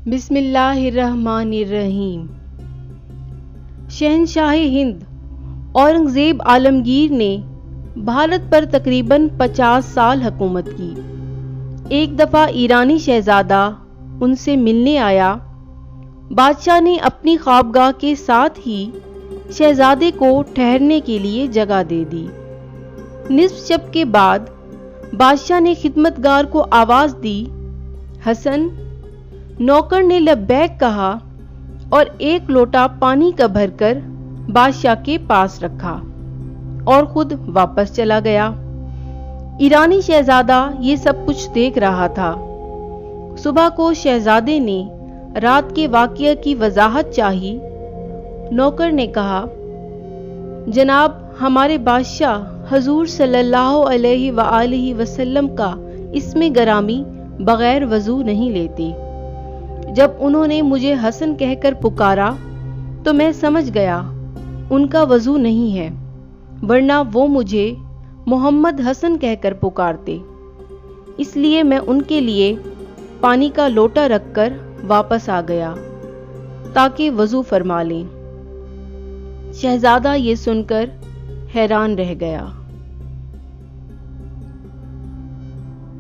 बिस्मिल्लाहिर्रहमानिर्रहीम। शहंशाह हिंद औरंगज़ेब आलमगीर ने भारत पर तकरीबन 50 साल हुकूमत की। एक दफ़ा ईरानी शहज़ादा उनसे मिलने आया। बादशाह ने अपनी ख्वाबगाह के साथ ही शहज़ादे को ठहरने के लिए जगह दे दी। निस्फ शब के बाद बादशाह ने खिदमतगार को आवाज़ दी, हसन। नौकर ने लब्बैक कहा और एक लोटा पानी का भरकर बादशाह के पास रखा और खुद वापस चला गया। ईरानी शहजादा ये सब कुछ देख रहा था। सुबह को शहजादे ने रात के वाक़या की वजाहत चाही। नौकर ने कहा, जनाब, हमारे बादशाह हजूर सल्लल्लाहु अलैहि वआलिहि वसल्लम का इसमें गरामी बगैर वजू नहीं लेते। जब उन्होंने मुझे हसन कहकर पुकारा तो मैं समझ गया उनका वजू नहीं है, वरना वो मुझे मोहम्मद हसन कहकर पुकारते। इसलिए मैं उनके लिए पानी का लोटा रखकर वापस आ गया ताकि वजू फरमा लें। शहजादा ये सुनकर हैरान रह गया।